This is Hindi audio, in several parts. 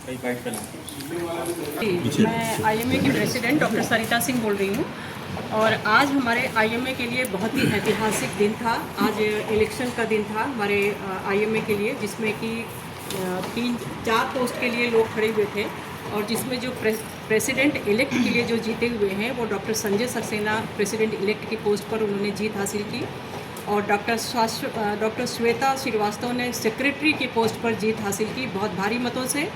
मैं आईएमए की प्रेसिडेंट डॉक्टर सरिता सिंह बोल रही हूँ और आज हमारे आईएमए के लिए बहुत ही ऐतिहासिक दिन था। आज इलेक्शन का दिन था हमारे आईएमए के लिए, जिसमें कि 3-4 पोस्ट के लिए लोग खड़े हुए थे और जिसमें जो प्रेसिडेंट इलेक्ट के लिए जो जीते हुए हैं वो doctor Sanjay Saxena president elect की पोस्ट पर उन्होंने जीत हासिल की और डॉक्टर श्वेता श्रीवास्तव ने सेक्रेटरी की पोस्ट पर जीत हासिल की बहुत भारी मतों से।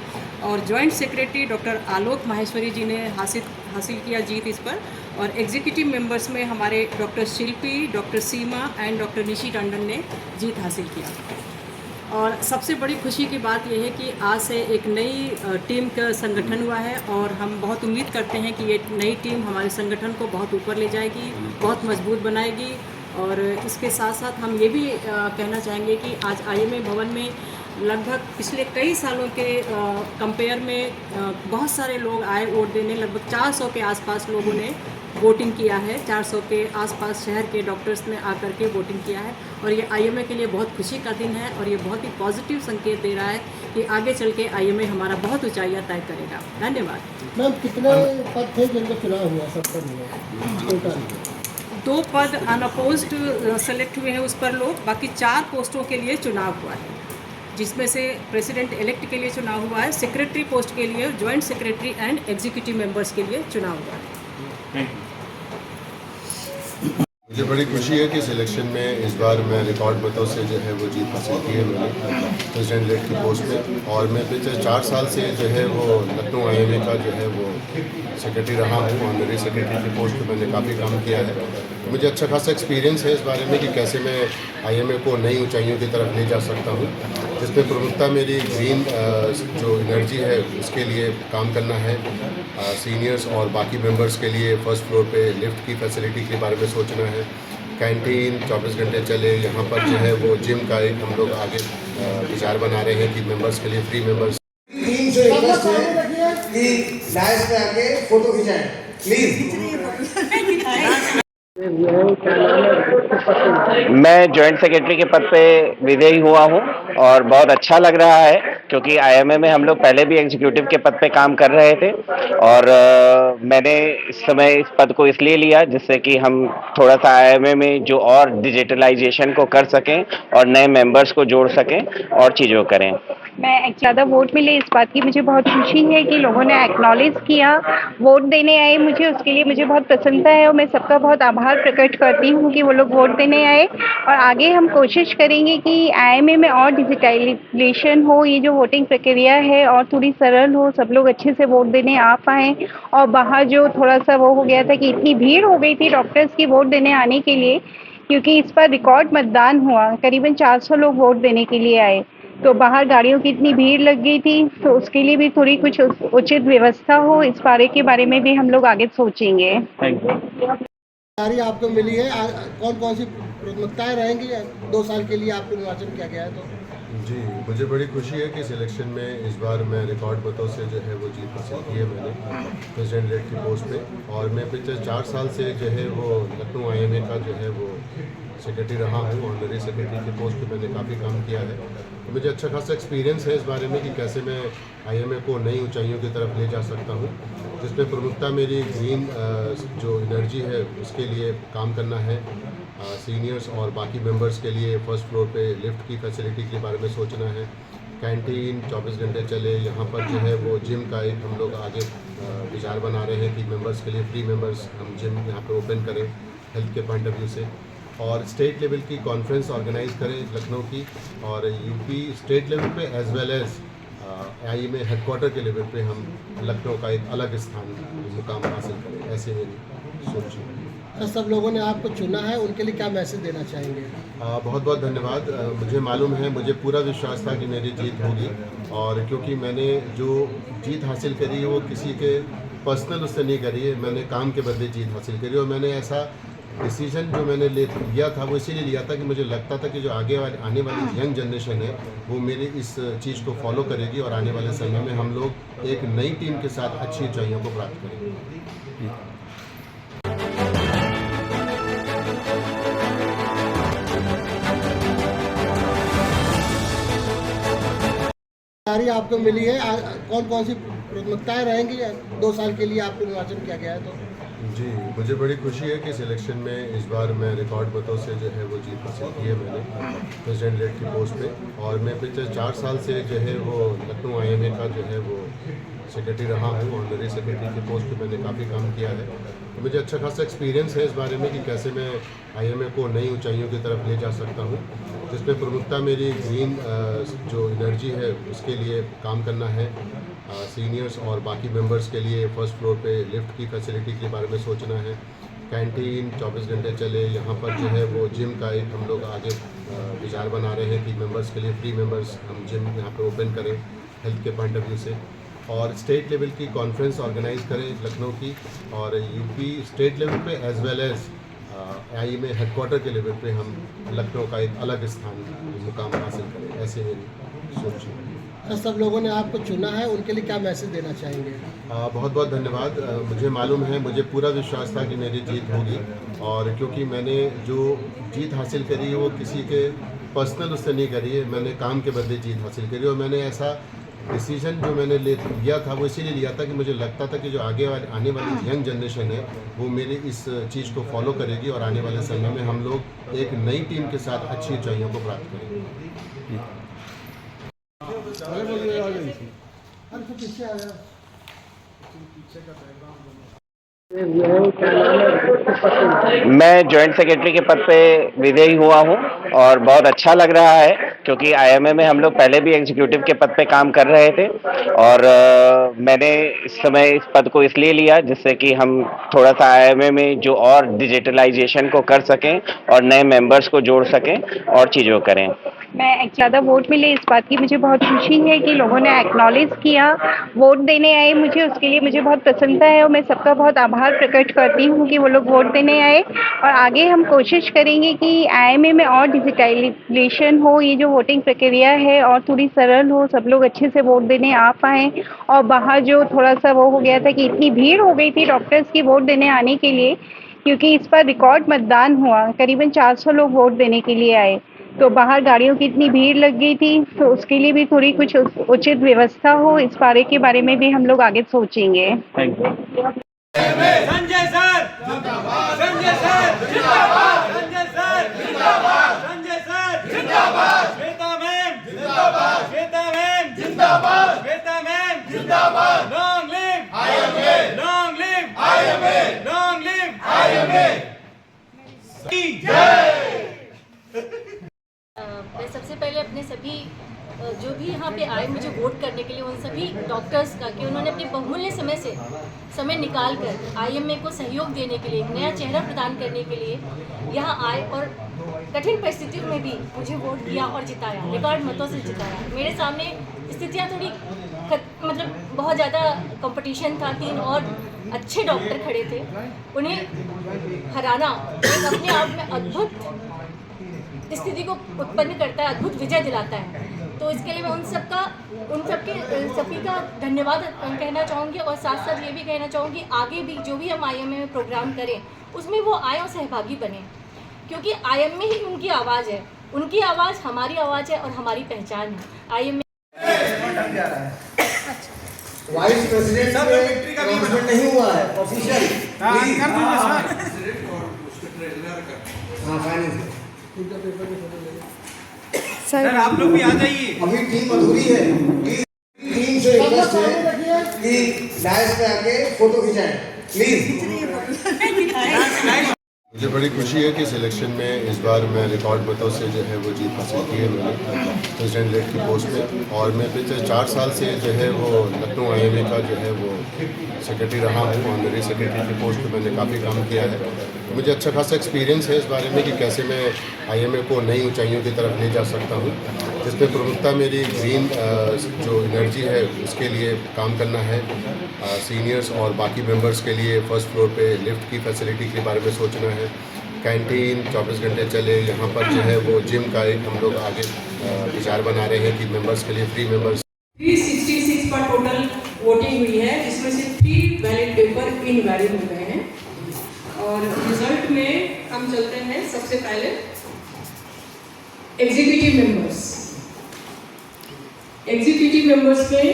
और joint secretary doctor Alok Maheshwari जी ने हासिल किया जीत इस पर। और एग्जीक्यूटिव मेंबर्स में हमारे doctor Shilpi, doctor Seema and doctor Nishi Tandon ने जीत हासिल किया। और सबसे बड़ी खुशी की बात यह है कि आज से एक नई टीम का संगठन हुआ है और हम बहुत उम्मीद करते हैं कि ये नई टीम हमारे संगठन को बहुत ऊपर ले जाएगी, बहुत मजबूत बनाएगी। और इसके साथ साथ हम ये भी कहना चाहेंगे कि आज आईएमए भवन में लगभग पिछले कई सालों के कंपेयर में बहुत सारे लोग आए वोट देने। लगभग 400 के आसपास लोगों ने वोटिंग किया है। 400 के आसपास शहर के डॉक्टर्स ने आकर के वोटिंग किया है और ये आईएमए के लिए बहुत खुशी का दिन है और ये बहुत ही पॉजिटिव संकेत दे रहा है कि आगे चल के आईएमए हमारा बहुत ऊंचाइयां तय करेगा। धन्यवाद। मैम, कितने पद थे जिनका चुनाव हुआ? सब पद हुआ? 2 पद अनअपोज्ड सेलेक्ट हुए हैं उस पर लोग। बाकी 4 पोस्टों के लिए चुनाव हुआ है, जिसमें से प्रेसिडेंट इलेक्ट के लिए चुनाव हुआ है, सेक्रेटरी पोस्ट के लिए, joint secretary and executive members के लिए चुनाव हुआ है। मुझे बड़ी खुशी है कि इस इलेक्शन में इस बार मैं रिकॉर्ड मतों से जो है वो जीत हासिल की है मैंने प्रेसिडेंट इलेक्ट की पोस्ट पे। और मैं पिछले 4 साल से जो है वो लखनऊ आईएमए का जो है वो सेक्रेटरी रहा हूँ। ऑनरी सेक्रेटरी की पोस्ट पे मैंने काफ़ी काम किया है। मुझे अच्छा खासा एक्सपीरियंस है इस बारे में कि कैसे मैं आईएमए को नई ऊंचाइयों की तरफ ले जा सकता हूँ, जिसमें प्रमुखता मेरी ग्रीन जो एनर्जी है उसके लिए काम करना है। सीनियर्स और बाकी मेंबर्स के लिए फर्स्ट फ्लोर पे लिफ्ट की फैसिलिटी के बारे में सोचना है। कैंटीन 24 घंटे चले, यहाँ पर जो है वो जिम का एक हम लोग आगे विचार बना रहे हैं कि मेंबर्स के लिए फ्री मेंबर्स। टीम से रिक्वेस्ट है कि डायस पे आके फोटो खिंचाएं प्लीज। मैं जॉइंट सेक्रेटरी के पद पे विजयी हुआ हूँ और बहुत अच्छा लग रहा है, क्योंकि आईएमए में हम लोग पहले भी एग्जीक्यूटिव के पद पे काम कर रहे थे और मैंने इस समय इस पद को इसलिए लिया जिससे कि हम थोड़ा सा आईएमए में जो और डिजिटलाइजेशन को कर सकें और नए मेंबर्स को जोड़ सकें और चीज़ों करें। मैं ज़्यादा वोट मिले इस बात की मुझे बहुत खुशी है कि लोगों ने एक्नॉलेज किया, वोट देने आए मुझे, उसके लिए मुझे बहुत प्रसन्नता है और मैं सबका बहुत आभार प्रकट करती हूँ कि वो लोग वोट देने आए। और आगे हम कोशिश करेंगे कि आईएमए में और डिजिटलाइजेशन हो, ये जो वोटिंग प्रक्रिया है और थोड़ी सरल हो, सब लोग अच्छे से वोट देने आ पाएँ। और बाहर जो थोड़ा सा वो हो गया था कि इतनी भीड़ हो गई थी डॉक्टर्स की वोट देने आने के लिए, क्योंकि इस पर रिकॉर्ड मतदान हुआ, करीबन 400 लोग वोट देने के लिए आए, तो बाहर गाड़ियों की इतनी भीड़ लग गई थी, तो उसके लिए भी थोड़ी कुछ उचित व्यवस्था हो, इस बारे में भी हम लोग आगे सोचेंगे। तैयारी आपको मिली है, कौन कौन सी प्राथमिकताएं रहेंगी? 2 साल के लिए आपको निर्वाचन किया गया है तो जी, मुझे बड़ी खुशी है कि इस इलेक्शन में इस बार मैं रिकॉर्ड मतों से जो है वो जीत हासिल की है मैंने प्रेसिडेंट इलेक्ट की पोस्ट पे। और मैं पिछले 4 साल से जो है वो लखनऊ आईएमए का जो है वो सेक्रेटरी रहा हूँ। ऑनरी सेक्रेटरी की पोस्ट पे मैंने काफ़ी काम किया है। तो मुझे अच्छा खासा एक्सपीरियंस है इस बारे में कि कैसे मैं आईएमए को नई ऊंचाइयों की तरफ ले जा सकता हूँ, जिसमें प्रमुखता मेरी ग्रीन जो एनर्जी है उसके लिए काम करना है। सीनियर्स और बाकी मेंबर्स के लिए फर्स्ट फ्लोर पे लिफ्ट की फैसिलिटी के बारे में सोचना है। कैंटीन 24 घंटे चले, यहाँ पर जो है वो जिम का एक हम लोग आगे विचार बना रहे हैं कि मेंबर्स के लिए फ्री मेंबर्स हम जिम यहाँ पे ओपन करें हेल्थ के पॉइंट ऑफ व्यू से। और स्टेट लेवल की कॉन्फ्रेंस ऑर्गेनाइज करें लखनऊ की, और यूपी स्टेट लेवल पे as well as IMA headquarter के लेवल पे हम लखनऊ का एक अलग स्थान मुकाम हासिल करें, ऐसे मेरी सोच है। तो सब लोगों ने आपको चुना है, उनके लिए क्या मैसेज देना चाहेंगे? बहुत बहुत धन्यवाद। मुझे मालूम है, मुझे पूरा विश्वास था कि मेरी जीत होगी, और क्योंकि मैंने जो जीत हासिल करी है वो किसी के पर्सनल उससे नहीं करी है, मैंने काम के बदले जीत हासिल करी। और मैंने ऐसा डिसीजन जो मैंने लिया था वो इसीलिए लिया था कि मुझे लगता था कि जो आने वाली यंग जनरेशन है वो मेरी इस चीज़ को फॉलो करेगी और आने वाले समय में हम लोग एक नई टीम के साथ अच्छी ऊंचाइयों को प्राप्त करेंगे। जिम्मेदारी आपको मिली है, कौन कौन सी प्राथमिकताएं रहेंगी 2 साल के लिए आपको निर्वाचन किया गया है तो? जी, मुझे बड़ी खुशी है कि इस इलेक्शन में इस बार मैं रिकॉर्ड मतों से जो है वो जीत हासिल की है मैंने प्रेसिडेंट इलेक्ट की पोस्ट पे। और मैं पिछले 4 साल से जो है वो लखनऊ IMA का जो है वो सेक्रेटरी रहा हूँ। ऑनरी सेक्रेटरी की पोस्ट पे मैंने काफ़ी काम किया है, तो मुझे अच्छा खासा एक्सपीरियंस है इस बारे में कि कैसे मैं IMA को नई ऊंचाइयों की तरफ ले जा सकता हूँ, जिसमें प्रमुखता मेरी ग्रीन जो एनर्जी है उसके लिए काम करना है। सीनियर्स और बाकी मेंबर्स के लिए फर्स्ट फ्लोर पे लिफ्ट की फैसिलिटी के बारे में सोचना है। कैंटीन 24 घंटे चले, यहाँ पर जो है वो जिम का एक हम लोग आगे विचार बना रहे हैं कि मेंबर्स के लिए फ्री मेंबर्स हम जिम यहाँ पे ओपन करें हेल्थ के पॉइंट ऑफ व्यू से। और स्टेट लेवल की कॉन्फ्रेंस ऑर्गेनाइज करें लखनऊ की, और यूपी स्टेट लेवल पे as well as IMA headquarter के लेवल पे हम लखनऊ का एक अलग स्थान मुकाम हासिल करें, ऐसे मेरी सोच है। सर, सब लोगों ने आपको चुना है, उनके लिए क्या मैसेज देना चाहेंगे? बहुत बहुत धन्यवाद। मुझे मालूम है, मुझे पूरा विश्वास था कि मेरी जीत होगी, और क्योंकि मैंने जो जीत हासिल करी है वो किसी के पर्सनल उससे नहीं करी है, मैंने काम के बदले जीत हासिल करी। और मैंने ऐसा डिसीजन जो मैंने लिया था वो इसीलिए लिया था कि मुझे लगता था कि जो आने वाली यंग जनरेशन है वो मेरी इस चीज़ को फॉलो करेगी, और आने वाले समय में हम लोग एक नई टीम के साथ अच्छी ऊंचाइयों को प्राप्त करेंगे। मैं जॉइंट सेक्रेटरी के पद पे विधेय हुआ हूँ और बहुत अच्छा लग रहा है, क्योंकि IMA में हम लोग पहले भी एग्जीक्यूटिव के पद पे काम कर रहे थे। और मैंने इस समय इस पद को इसलिए लिया जिससे कि हम थोड़ा सा IMA में जो और डिजिटलाइजेशन को कर सकें और नए मेंबर्स को जोड़ सकें और चीज़ों करें। मैं ज़्यादा वोट मिले इस बात की मुझे बहुत खुशी है कि लोगों ने एक्नॉलेज किया, वोट देने आए मुझे, उसके लिए मुझे बहुत प्रसन्नता है और मैं सबका बहुत आभार प्रकट करती हूँ कि वो लोग वोट देने आए। और आगे हम कोशिश करेंगे कि IMA में और डिजिटलाइजेशन हो, ये जो वोटिंग प्रक्रिया है और थोड़ी सरल हो, सब लोग अच्छे से वोट देने आ पाएँ। और बाहर जो थोड़ा सा वो हो गया था कि इतनी भीड़ हो गई थी डॉक्टर्स की वोट देने आने के लिए, क्योंकि इस बार रिकॉर्ड मतदान हुआ, करीबन 400 लोग वोट देने के लिए आए, तो बाहर गाड़ियों की इतनी भीड़ लग गई थी, तो उसके लिए भी थोड़ी कुछ उचित व्यवस्था हो, इस के बारे में भी हम लोग आगे सोचेंगे। Thank you. संजय सर जिंदाबाद, संजय सर जिंदाबाद, संजय सर जिंदाबाद, संजय सर जिंदाबाद, श्वेता मैम जिंदाबाद, श्वेता मैम जिंदाबाद, श्वेता मैम जिंदाबाद। Long live IMA, long live IMA, long live IMA की जय। मैं सबसे पहले अपने सभी जो भी यहाँ पे आए मुझे वोट करने के लिए, उन सभी डॉक्टर्स का कि उन्होंने अपने बहुमूल्य समय निकाल कर IMA को सहयोग देने के लिए, एक नया चेहरा प्रदान करने के लिए यहाँ आए और कठिन परिस्थितियों में भी मुझे वोट दिया और जिताया, रिकॉर्ड मतों से जिताया। मेरे सामने स्थितियाँ थोड़ी मतलब बहुत ज़्यादा कंपटीशन था, 3 और अच्छे डॉक्टर खड़े थे, उन्हें हराना एक अपने आप में अद्भुत स्थिति को उत्पन्न करता है, अद्भुत विजय दिलाता है। तो इसके लिए मैं उन सभी का धन्यवाद कहना चाहूँगी, और साथ साथ ये भी कहना चाहूँगी आगे भी जो भी हम IMA में प्रोग्राम करें उसमें वो आए और सहभागी बने, क्योंकि IMA ही उनकी आवाज़ है, उनकी आवाज़ हमारी आवाज़ है और हमारी पहचान है। IMA वाइस प्रेसिडेंट अनाउंसमेंट नहीं हुआ है ऑफिशियल, सर आप लोग भी आ जाइए, अभी टीम अधूरी है, प्लीज टीम से रिक्वेस्ट है कि डायस पे आके फोटो खिंचाएं प्लीज। मुझे बड़ी खुशी है कि इस इलेक्शन में इस बार मैं रिकॉर्ड मतों से जो है वो जीत हासिल की है मैंने प्रेसिडेंट इलेक्ट की पोस्ट पे। और मैं पिछले 4 साल से जो है वो लखनऊ IMA का जो है वो सेक्रेटरी रहा हूँ। ऑनरी सेक्रेटरी की पोस्ट पे मैंने काफ़ी काम किया है, तो मुझे अच्छा खासा एक्सपीरियंस है इस बारे में कि कैसे मैं IMA को नई ऊंचाइयों की तरफ ले जा सकता हूँ, जिसमें प्रमुखता मेरी ग्रीन जो एनर्जी है उसके लिए काम करना है। सीनियर्स और बाकी मेंबर्स के लिए फर्स्ट फ्लोर पे लिफ्ट की फैसिलिटी के बारे में सोचना है। कैंटीन 24 घंटे चले, यहाँ पर जो है वो जिम का एक हम लोग आगे विचार बना रहे हैं कि मेंबर्स के लिए फ्री मेंबर्स। 366 पर टोटल वोटिंग हुई है, जिसमें से 3 बैलेट पेपर इनवैलिड हो गए हैं। और रिजल्ट में हम चलते हैं सबसे पहले एग्जीक्यूटिव मेंबर्स। एग्जीक्यूटिव मेंबर्स में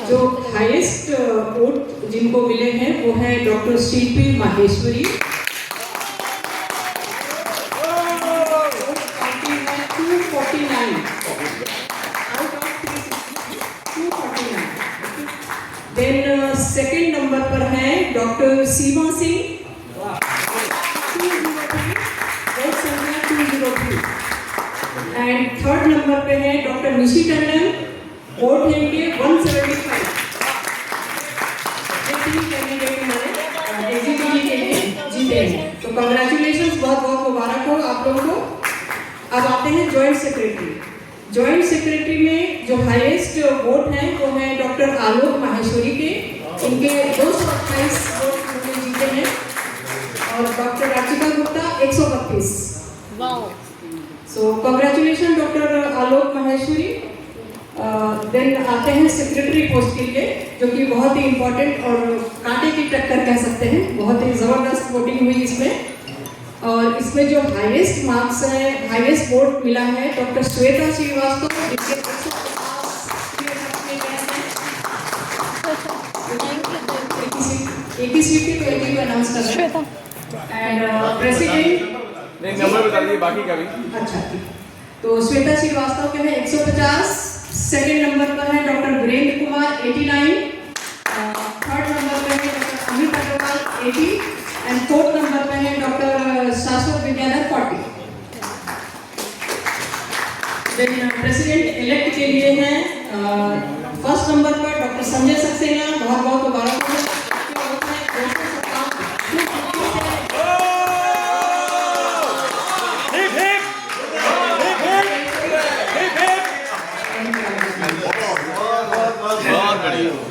जो हाईएस्ट वोट जिनको मिले हैं वो है डॉक्टर शिल्पी माहेश्वरी। पार्टी है 249 out of 249। Then second number पर है डॉक्टर सीमा सिंह 203, वोट संख्या 203। एंड थर्ड नंबर पे है डॉक्टर निशी टंडन, वोट है इनके 175। ये तीन कैंडिडेट हमारे एग्जीक्यूटिव के लिए जीते हैं, तो कंग्रेचुलेशंस, बहुत बहुत मुबारक हो आप लोगों को। अब आते हैं जॉइंट सेक्रेटरी। जॉइंट सेक्रेटरी में जो हाईएस्ट वोट हैं वो है डॉक्टर आलोक माहेश्वरी के, इनके 228 वोट उन्होंने जीते हैं, और doctor Rachika Gupta 132। So congratulation doctor Alok Maheshwari. Then आते हैं सेक्रेटरी पोस्ट के लिए, जो कि बहुत ही इम्पोर्टेंट और कांटे की टक्कर कह सकते हैं, बहुत ही ज़बरदस्त वोटिंग हुई इसमें। और इसमें जो हाईएस्ट मार्क्स है, हाईएस्ट वोट मिला है डॉक्टर श्वेता श्रीवास्तव, जिनके 150 एक ही सीट थी, तो एक ही अनाउंस कर रहे हैं। एंड प्रेसिडेंट नहीं, नंबर बता दीजिए बाकी का भी। अच्छा, तो श्वेता श्रीवास्तव के हैं 150। सेकंड नंबर पर है doctor Virendra Kumar 89। Third number पर है doctor Amit Agarwal 80। And fourth number पर है डॉक्टर शाश्वत विद्याधर 40। देन प्रेसिडेंट इलेक्ट के लिए हैं फर्स्ट नंबर पर डॉक्टर संजय सक्सेना, बहुत बहुत मुबारक हो।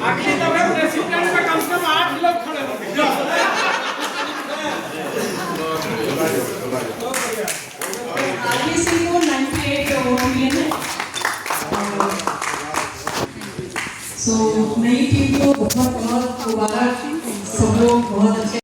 आखिरी दफे प्रेसिडेंट में कम से कम 8 लोग खड़े होंगे। आगे से वो 98 वोट मिले हैं। सो नई टीम को बहुत बहुत मुबारक, सब लोग बहुत अच्छे